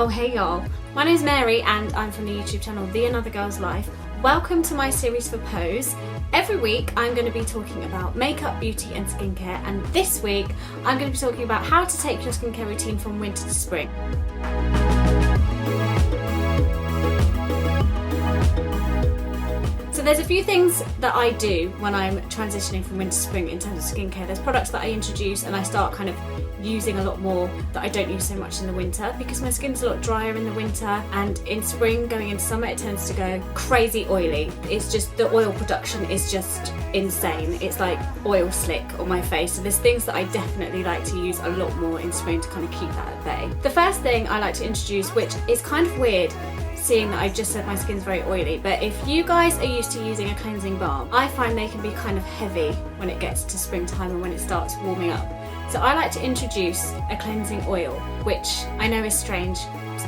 Oh hey y'all, my name's Mary and I'm from the YouTube channel TheAnothergirlslife. Welcome to my series for Pose. Every week I'm going to be talking about makeup, beauty and skincare, and this week I'm going to be talking about how to take your skincare routine from winter to spring. So there's a few things that I do when I'm transitioning from winter to spring in terms of skincare. There's products that I introduce and I start kind of using a lot more that I don't use so much in the winter because my skin's a lot drier in the winter, and in spring going into summer it tends to go crazy oily. It's just the oil production is just insane. It's like oil slick on my face. So there's things that I definitely like to use a lot more in spring to kind of keep that at bay. The first thing I like to introduce, which is kind of weird seeing that I just said my skin's very oily, but if you guys are used to using a cleansing balm, I find they can be kind of heavy when it gets to springtime and when it starts warming up. So I like to introduce a cleansing oil, which I know is strange,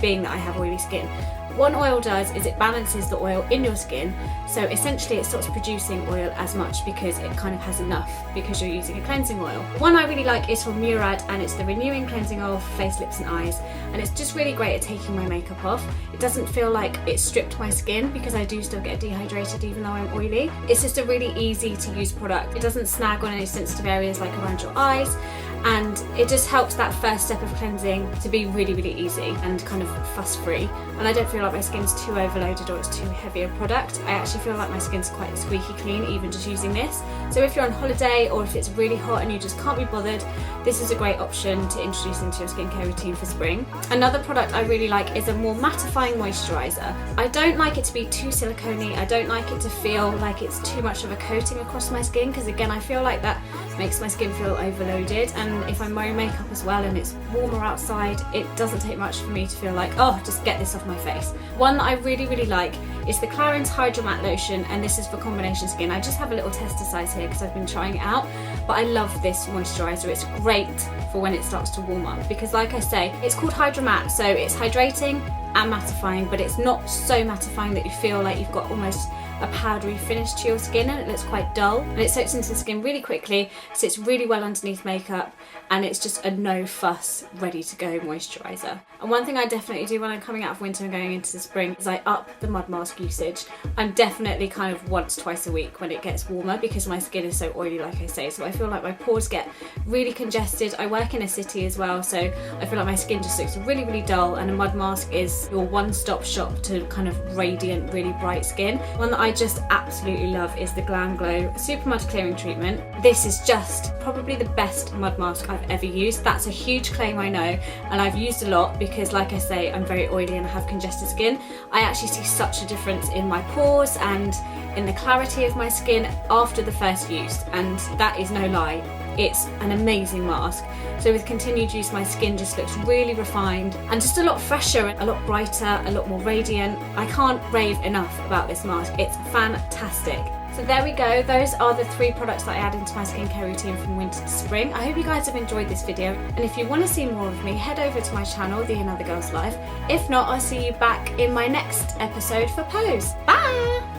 being that I have oily skin. What an oil does is it balances the oil in your skin, so essentially it stops producing oil as much because it kind of has enough because you're using a cleansing oil. One I really like is from Murad, and it's the Renewing Cleansing Oil for Face, Lips and Eyes, and it's just really great at taking my makeup off. It doesn't feel like it stripped my skin because I do still get dehydrated even though I'm oily. It's just a really easy to use product. It doesn't snag on any sensitive areas like around your eyes, and it just helps that first step of cleansing to be really easy and kind of fuss free, and I don't feel like my skin's too overloaded or it's too heavy a product. I actually feel like my skin's quite squeaky clean even just using this. So if you're on holiday or if it's really hot and you just can't be bothered, this is a great option to introduce into your skincare routine for spring. Another product I really like is a more mattifying moisturiser. I don't like it to be too silicone-y. I don't like it to feel like it's too much of a coating across my skin because again I feel like that makes my skin feel overloaded, and if I'm wearing makeup as well and it's warmer outside, it doesn't take much for me to feel like, oh, just get this off my face. One that I really like is the Clarins Hydra Matte Lotion, and this is for combination skin. I just have a little tester size here because I've been trying it out, but I love this moisturiser. It's great for when it starts to warm up because like I say, it's called Hydra Matte, so it's hydrating and mattifying, but it's not so mattifying that you feel like you've got almost a powdery finish to your skin and it looks quite dull, and it soaks into the skin really quickly, sits really well underneath makeup, and it's just a no fuss, ready to go moisturiser. And one thing I definitely do when I'm coming out of winter and going into the spring is I up the mud mask usage. I'm definitely kind of once, twice a week when it gets warmer because my skin is so oily like I say, so I feel like my pores get really congested. I work in a city as well, so I feel like my skin just looks really dull, and a mud mask is your one-stop shop to kind of radiant, really bright skin. One that I just absolutely love is the Glam Glow Super Mud Clearing Treatment. This is just probably the best mud mask I've ever used. That's a huge claim, I know, and I've used a lot because like I say, I'm very oily and I have congested skin. I actually see such a difference in my pores and in the clarity of my skin after the first use, and that is no lie. It's an amazing mask. So with continued use, my skin just looks really refined and just a lot fresher, a lot brighter, a lot more radiant. I can't rave enough about this mask. It's fantastic. So there we go, those are the 3 products that I add into my skincare routine from winter to spring. I hope you guys have enjoyed this video, and if you want to see more of me, head over to my channel, The Another Girl's Life. If not, I'll see you back in my next episode for Pose. Bye!